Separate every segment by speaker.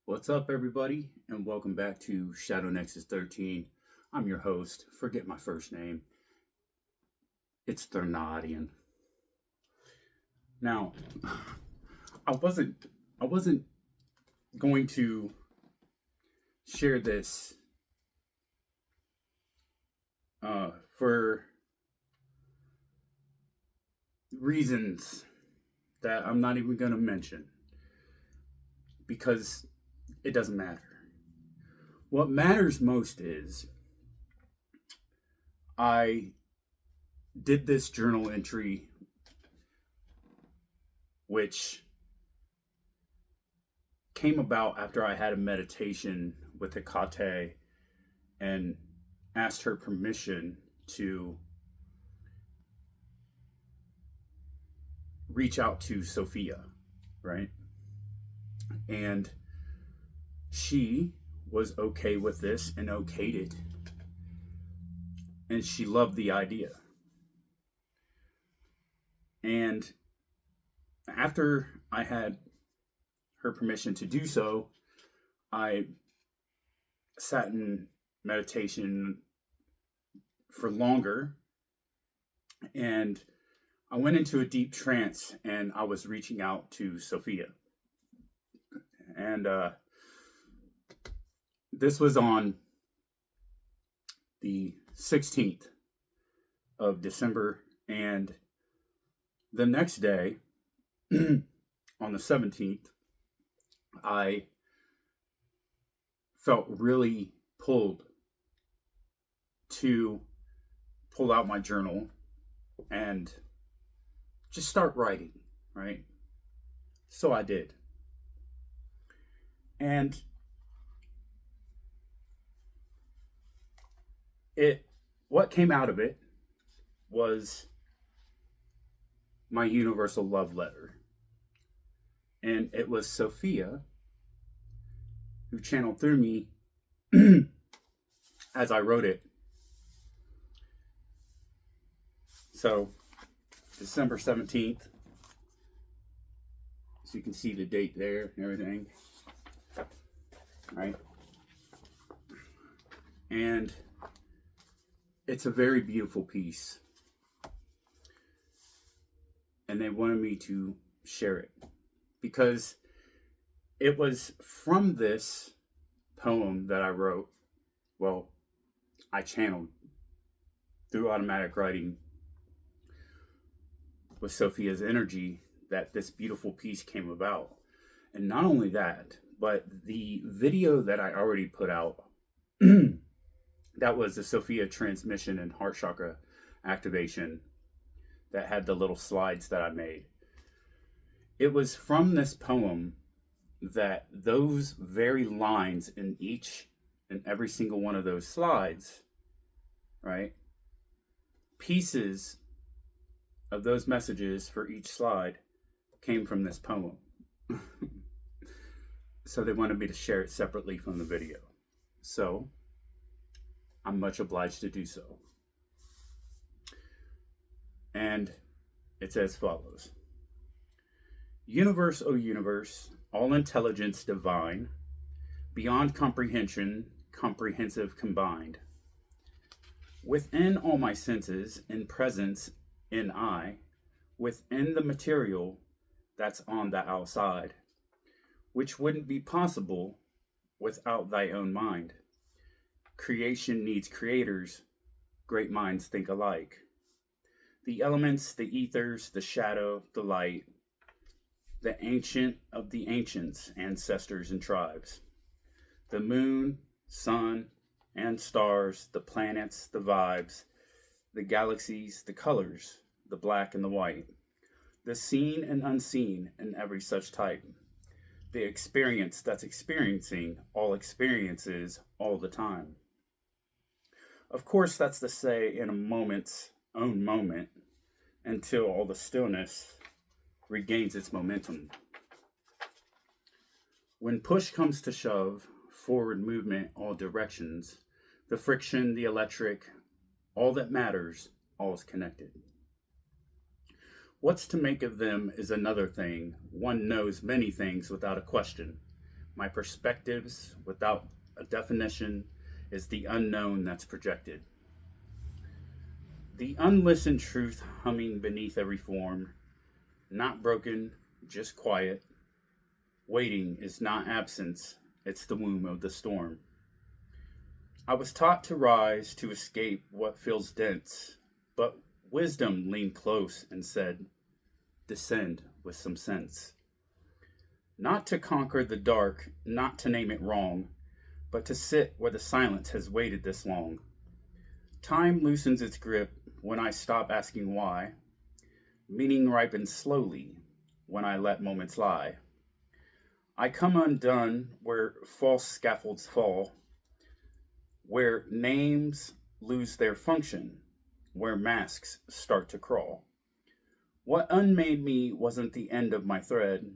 Speaker 1: What's up, everybody, and welcome back to Shadow Nexus 13. I'm your host. Forget my first name. It's Threnadian. Now, I wasn't going to share this for reasons that I'm not even going to mention because it doesn't matter. What matters most is I did this journal entry, which came about after I had a meditation with Hecate and asked her permission to reach out to Sophia, right? And she was okay with this and okayed it. And she loved the idea. And after I had her permission to do so, I sat in meditation for longer, and I went into a deep trance, and I was reaching out to Sophia. And this was on the 16th of December, and the next day, on the 17th, I felt really pulled to pull out my journal and just start writing, right? So I did. And what came out of it was my universal love letter. And it was Sophia who channeled through me as I wrote it. So, December 17th, so you can see the date there and everything, right? And it's a very beautiful piece. And they wanted me to share it because it was from this poem that I wrote. Well, I channeled through automatic writing with Sophia's energy that this beautiful piece came about. And not only that, but the video that I already put out, that was the Sophia transmission and heart chakra activation that had the little slides that I made. It was from this poem that those very lines in each and every single one of those slides, right? Pieces of those messages for each slide came from this poem. So they wanted me to share it separately from the video. So I'm much obliged to do so. And it's as follows. Universe, O universe, all intelligence divine, beyond comprehension, comprehensive combined. Within all my senses, in presence, in I, within the material that's on the outside, which wouldn't be possible without thy own mind. Creation needs creators, great minds think alike. The elements, the ethers, the shadow, the light, the ancient of the ancients, ancestors and tribes. The moon, sun, and stars, the planets, the vibes, the galaxies, the colors, the black and the white, the seen and unseen, and every such type. The experience that's experiencing all experiences all the time. Of course, that's to say in a moment's own moment until all the stillness regains its momentum. When push comes to shove, forward movement all directions, the friction, the electric, all that matters, all is connected. What's to make of them is another thing. One knows many things without a question. My perspectives, without a definition, is the unknown that's projected. The unlistened truth humming beneath every form, not broken, just quiet. Waiting is not absence, it's the womb of the storm. I was taught to rise to escape what feels dense, but wisdom leaned close and said, descend with some sense. Not to conquer the dark, not to name it wrong, but to sit where the silence has waited this long. Time loosens its grip when I stop asking why. Meaning ripens slowly when I let moments lie. I come undone where false scaffolds fall, where names lose their function, where masks start to crawl. What unmade me wasn't the end of my thread,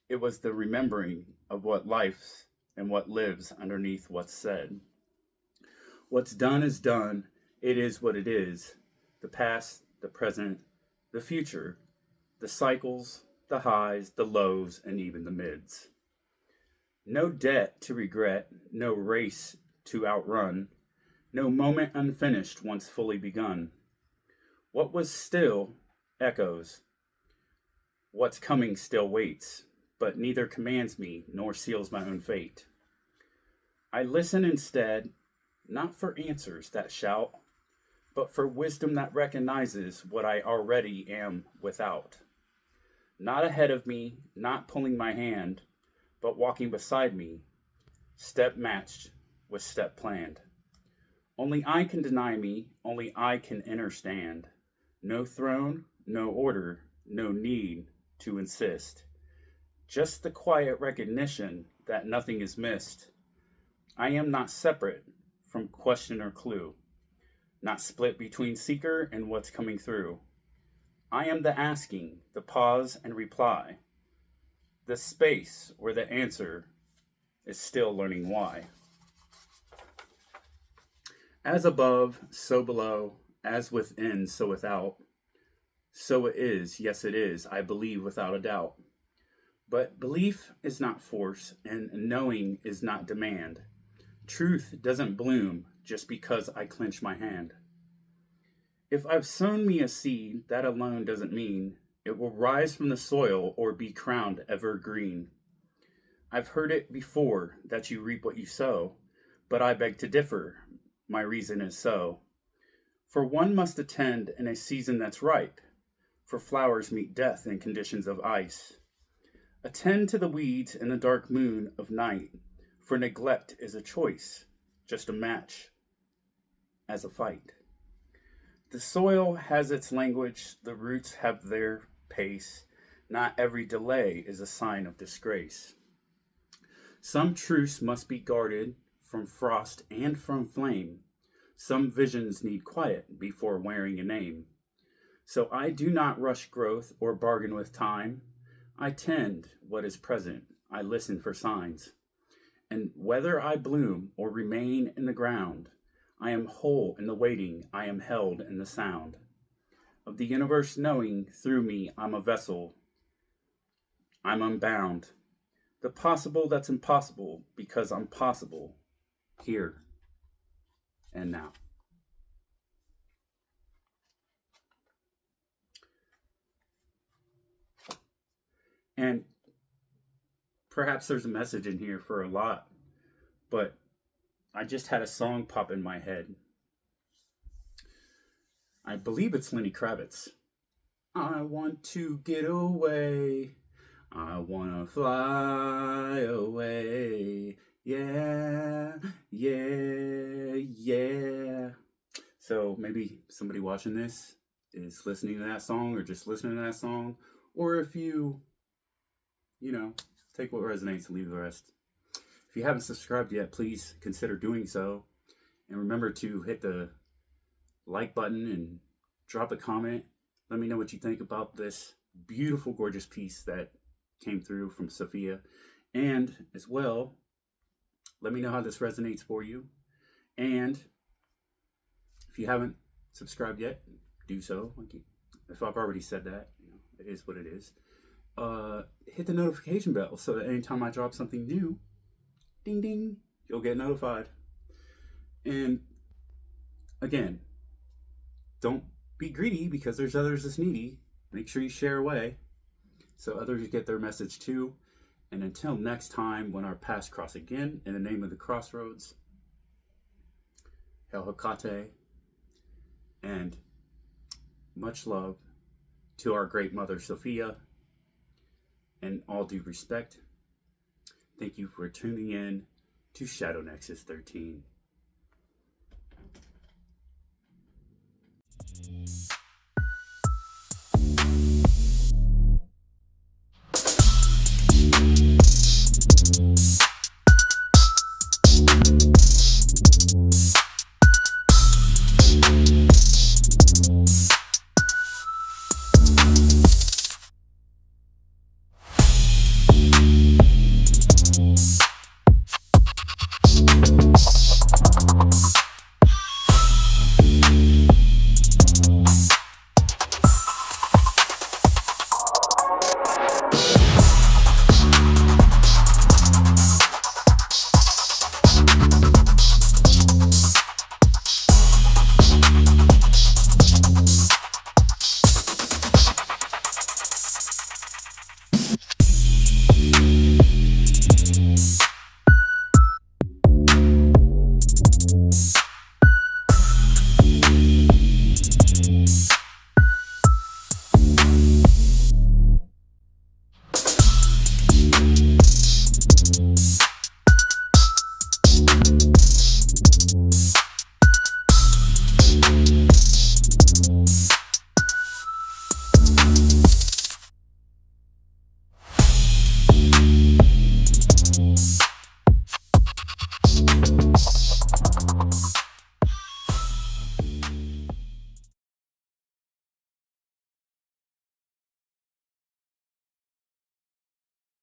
Speaker 1: it was the remembering of what lives and what lives underneath what's said. What's done is done, it is what it is. The past, the present, the future, the cycles, the highs, the lows, and even the mids. No debt to regret, no race to outrun, no moment unfinished once fully begun. What was still echoes. What's coming still waits, but neither commands me nor seals my own fate. I listen instead, not for answers that shout, but for wisdom that recognizes what I already am without. Not ahead of me, not pulling my hand, but walking beside me, step matched with step planned. Only I can deny me, only I can understand. No throne, no order, no need to insist. Just the quiet recognition that nothing is missed. I am not separate from question or clue, not split between seeker and what's coming through. I am the asking, the pause and reply, the space where the answer is still learning why. As above, so below, as within, so without. So it is, yes it is, I believe without a doubt. But belief is not force, and knowing is not demand. Truth doesn't bloom just because I clench my hand. If I've sown me a seed, that alone doesn't mean it will rise from the soil or be crowned evergreen. I've heard it before that you reap what you sow, but I beg to differ. My reason is so. For one must attend in a season that's ripe, for flowers meet death in conditions of ice. Attend to the weeds in the dark moon of night, for neglect is a choice, just a match as a fight. The soil has its language, the roots have their pace. Not every delay is a sign of disgrace. Some truths must be guarded from frost and from flame. Some visions need quiet before wearing a name. So I do not rush growth or bargain with time. I tend what is present. I listen for signs. And whether I bloom or remain in the ground, I am whole in the waiting. I am held in the sound of the universe knowing through me I'm a vessel. I'm unbound. The possible that's impossible because I'm possible here and now. And perhaps there's a message in here for a lot, but I just had a song pop in my head. I believe it's Lenny Kravitz. I want to get away. I want to fly away. Yeah, yeah, yeah. So maybe somebody watching this is listening to that song or just listening to that song. Or if you take what resonates and leave the rest. If you haven't subscribed yet, please consider doing so. And remember to hit the like button and drop a comment. Let me know what you think about this beautiful, gorgeous piece that came through from Sophia. And as well, let me know how this resonates for you. And if you haven't subscribed yet, do so. If I've already said that, it is what it is. Hit the notification bell so that anytime I drop something new, ding ding, you'll get notified. And again, don't be greedy because there's others that's needy. Make sure you share away so others get their message too. And until next time, when our paths cross again, in the name of the crossroads, Hail Hecate, and much love to our great mother Sophia, and all due respect. Thank you for tuning in to Shadow Nexus 13.